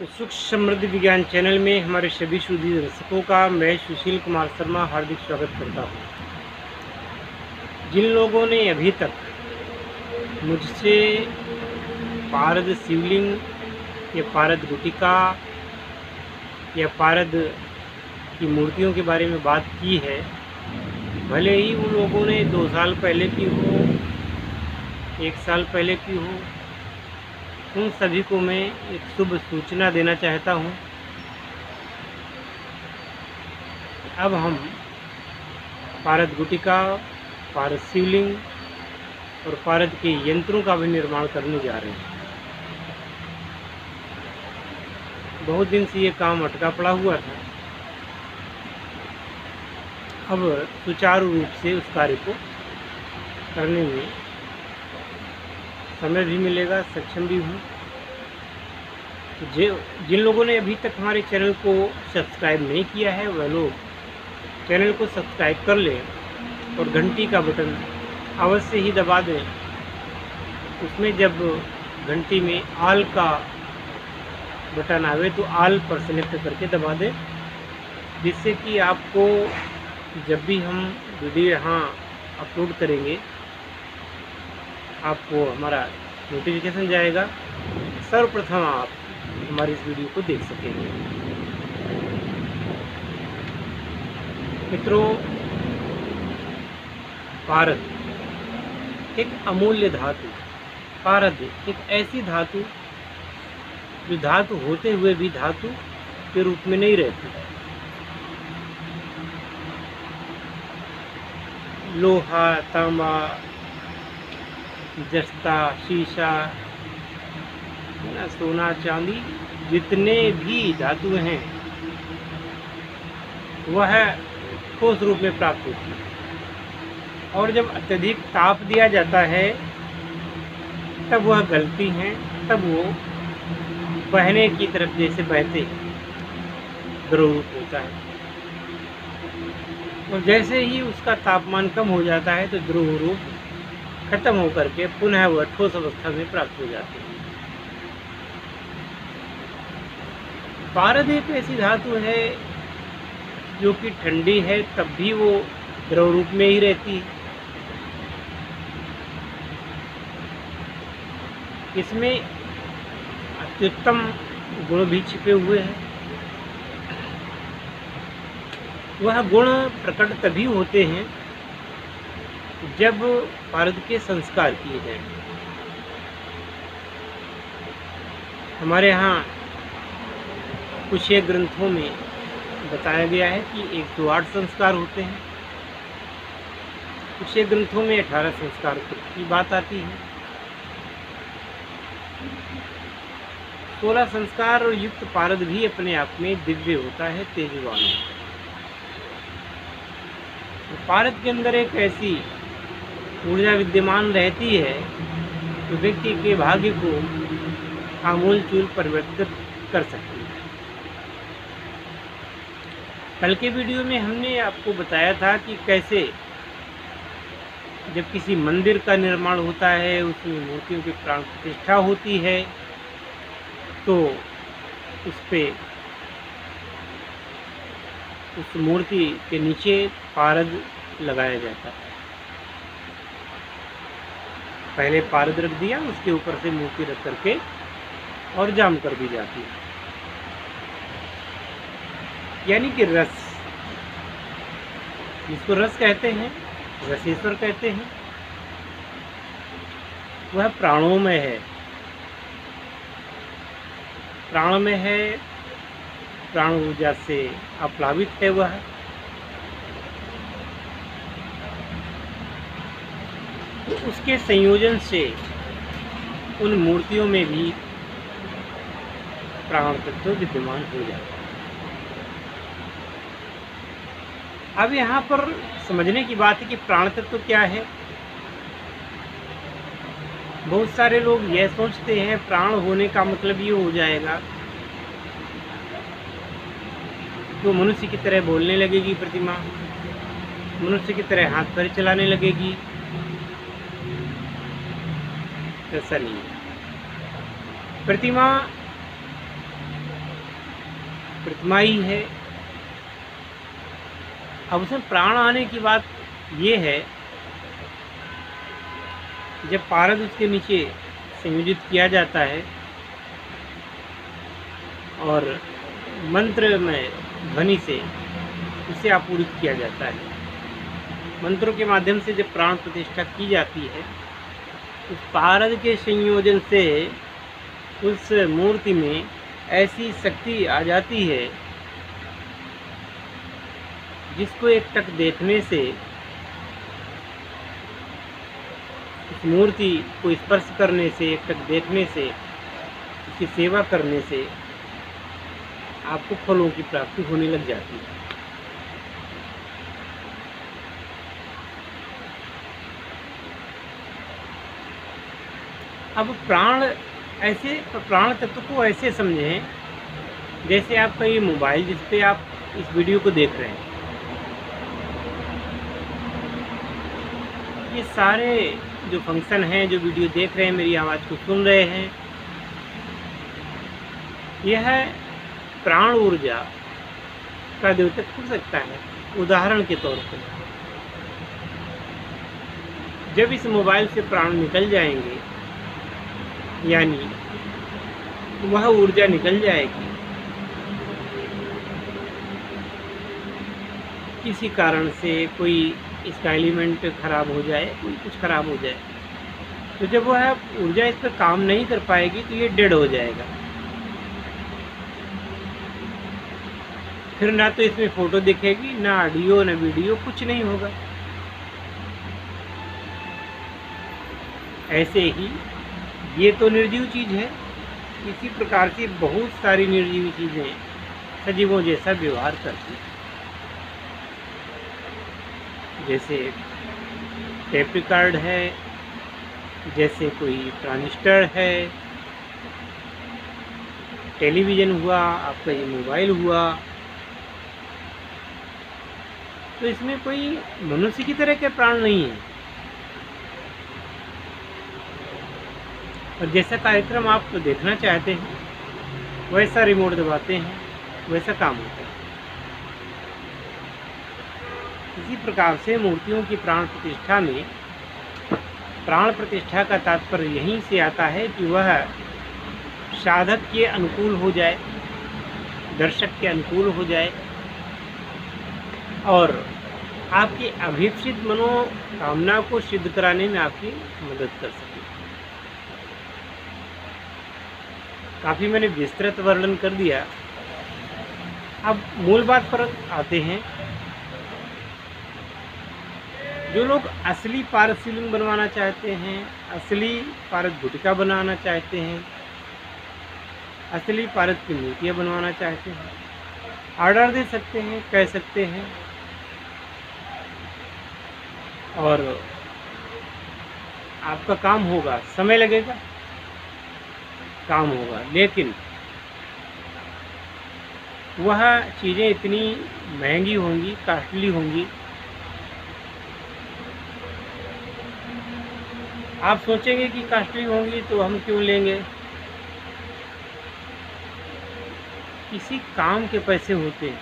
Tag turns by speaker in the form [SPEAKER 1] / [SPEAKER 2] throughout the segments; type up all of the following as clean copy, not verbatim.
[SPEAKER 1] तो सुख समृद्धि विज्ञान चैनल में हमारे सभी सुधी दर्शकों का मैं सुशील कुमार शर्मा हार्दिक स्वागत करता हूँ। जिन लोगों ने अभी तक मुझसे पारद शिवलिंग या पारद गुटिका या पारद की मूर्तियों के बारे में बात की है, भले ही उन लोगों ने 2 साल पहले की हो, 1 साल पहले की हो, उन सभी को मैं एक शुभ सूचना देना चाहता हूं। अब हम पारद गुटिका, पारद शिवलिंग और पारद के यंत्रों का भी निर्माण करने जा रहे हैं। बहुत दिन से ये काम अटका पड़ा हुआ था, अब सुचारू रूप से उस कार्य को करने में समय भी मिलेगा, सक्षम भी हूँ। जिन लोगों ने अभी तक हमारे चैनल को सब्सक्राइब नहीं किया है, वह लोग चैनल को सब्सक्राइब कर लें और घंटी का बटन अवश्य ही दबा दें। उसमें जब घंटी में ऑल का बटन आवे तो ऑल पर सेलेक्ट करके दबा दें, जिससे कि आपको जब भी हम वीडियो यहाँ अपलोड करेंगे आपको हमारा नोटिफिकेशन जाएगा, सर्वप्रथम आप हमारी इस वीडियो को देख सकेंगे। मित्रों, पारद एक अमूल्य धातु, पारद एक ऐसी धातु जो धातु होते हुए भी धातु के रूप में नहीं रहती। लोहा, तांबा, जस्ता, शीशा, सोना, चांदी, जितने भी धातु हैं वह ठोस रूप में प्राप्त होती है, और जब अत्यधिक ताप दिया जाता है तब वह गलती हैं, तब वो बहने की तरफ जैसे बहते द्रव रूप होता है, और जैसे ही उसका तापमान कम हो जाता है तो द्रव रूप खत्म होकर के पुनः वह ठोस अवस्था में प्राप्त हो जाती है। पारद एक ऐसी धातु है जो कि ठंडी है तब भी वो द्रव रूप में ही रहती है। इसमें अत्युत्तम गुण भी छिपे हुए हैं। वह गुण प्रकट तभी होते हैं जब पारद के संस्कार किए जाएं। हमारे यहाँ कुछ एक ग्रंथों में बताया गया है कि 108 संस्कार होते हैं, कुछ एक ग्रंथों में 18 संस्कार की बात आती है। 16 संस्कार और युक्त पारद भी अपने आप में दिव्य होता है, तेजवान है। पारद के अंदर एक ऐसी ऊर्जा विद्यमान रहती है जो व्यक्ति के भाग्य को आमूल-चूल परिवर्तित कर सकती है। कल के वीडियो में हमने आपको बताया था कि कैसे जब किसी मंदिर का निर्माण होता है, उसमें मूर्तियों की प्राण प्रतिष्ठा होती है, तो उस पे उस मूर्ति के नीचे पारद लगाया जाता है। पहले पारद रख दिया, उसके ऊपर से मूर्ति रख करके और जाम कर दी जाती है। यानी कि रस, जिसको रस कहते हैं, रसेश्वर कहते हैं, वह प्राणों में है, प्राण में है, प्राण ऊर्जा से आप्लावित है वह। तो उसके संयोजन से उन मूर्तियों में भी प्राण तत्व विद्यमान हो जाता है। अब यहाँ पर समझने की बात है कि प्राण तत्व क्या है। बहुत सारे लोग यह सोचते हैं प्राण होने का मतलब ये हो जाएगा तो मनुष्य की तरह बोलने लगेगी प्रतिमा, मनुष्य की तरह हाथ पैर चलाने लगेगी। ऐसा नहीं है। प्रतिमा प्रतिमा ही है। अब उसमें प्राण आने की बात ये है, जब पारद उसके नीचे संयोजित किया जाता है और मंत्र में ध्वनि से उसे आपूरित किया जाता है, मंत्रों के माध्यम से जब प्राण प्रतिष्ठा की जाती है, उस पारद के संयोजन से उस मूर्ति में ऐसी शक्ति आ जाती है जिसको एक टक देखने से, इस मूर्ति को स्पर्श करने से, एक टक देखने से, उसकी सेवा करने से आपको फलों की प्राप्ति होने लग जाती है। अब प्राण तत्व को ऐसे समझें जैसे आपका ये मोबाइल जिस पे आप इस वीडियो को देख रहे हैं, ये सारे जो फंक्शन हैं, जो वीडियो देख रहे हैं, मेरी आवाज़ को सुन रहे हैं, यह प्राण ऊर्जा का द्योतक हो सकता है। उदाहरण के तौर पर जब इस मोबाइल से प्राण निकल जाएंगे, यानी वह ऊर्जा निकल जाएगी, किसी कारण से कोई इसका एलिमेंट खराब हो जाए, कोई कुछ खराब हो जाए, तो जब वह ऊर्जा इस पर काम नहीं कर पाएगी तो ये डेड हो जाएगा। फिर ना तो इसमें फोटो दिखेगी, ना ऑडियो, ना वीडियो, कुछ नहीं होगा। ऐसे ही ये तो निर्जीव चीज़ है, इसी प्रकार की बहुत सारी निर्जीव चीज़ें सजीवों जैसा व्यवहार करती हैं। जैसे टेप रिकॉर्ड है, जैसे कोई ट्रांजिस्टर है, टेलीविज़न हुआ, आपका ये मोबाइल हुआ, तो इसमें कोई मनुष्य की तरह के प्राण नहीं है। और जैसा कार्यक्रम आप तो देखना चाहते हैं, वैसा रिमोट दबाते हैं, वैसा काम होता है। इसी प्रकार से मूर्तियों की प्राण प्रतिष्ठा में, प्राण प्रतिष्ठा का तात्पर्य यहीं से आता है कि वह साधक के अनुकूल हो जाए, दर्शक के अनुकूल हो जाए और आपकी अभीप्सित मनोकामना को सिद्ध कराने में आपकी मदद कर सके। काफ़ी मैंने विस्तृत वर्णन कर दिया। अब मूल बात पर आते हैं। जो लोग असली पारद शिवलिंग बनवाना चाहते हैं, असली पारद गुटिका बनाना चाहते हैं, असली पारद की मूर्तियाँ बनवाना चाहते हैं, ऑर्डर दे सकते हैं, कह सकते हैं, और आपका काम होगा। समय लगेगा, काम होगा, लेकिन वह चीज़ें इतनी महंगी होंगी, कॉस्टली होंगी, आप सोचेंगे कि कॉस्टली होंगी तो हम क्यों लेंगे। किसी काम के पैसे होते हैं।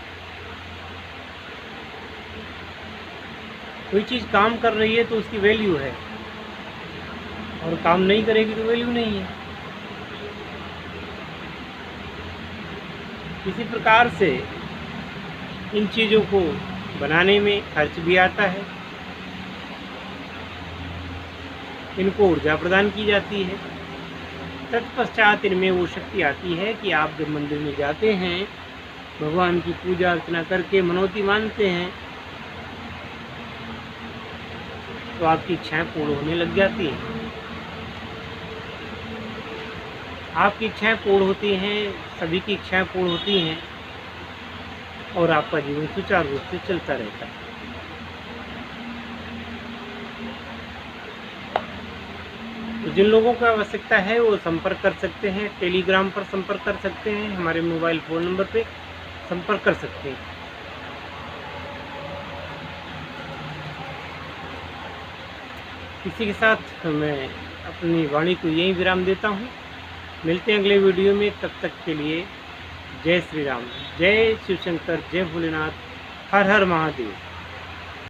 [SPEAKER 1] कोई चीज़ काम कर रही है तो उसकी वैल्यू है, और काम नहीं करेगी तो वैल्यू नहीं है। इसी प्रकार से इन चीज़ों को बनाने में खर्च भी आता है, इनको ऊर्जा प्रदान की जाती है। तत्पश्चात इनमें वो शक्ति आती है कि आप जब मंदिर में जाते हैं, भगवान की पूजा अर्चना करके मनौती मानते हैं, तो आपकी इच्छाएं पूर्ण होने लग जाती हैं। आपकी इच्छाएं पूर्ण होती हैं, सभी की इच्छाएं पूर्ण होती हैं, और आपका जीवन सुचारू रूप से चलता रहता है। तो जिन लोगों को आवश्यकता है वो संपर्क कर सकते हैं, टेलीग्राम पर संपर्क कर सकते हैं, हमारे मोबाइल फ़ोन नंबर पे संपर्क कर सकते हैं। इसी के साथ मैं अपनी वाणी को यहीं विराम देता हूँ। मिलते हैं अगले वीडियो में, तब तक के लिए जय श्री राम, जय शिव शंकर, जय भोलेनाथ, हर हर महादेव।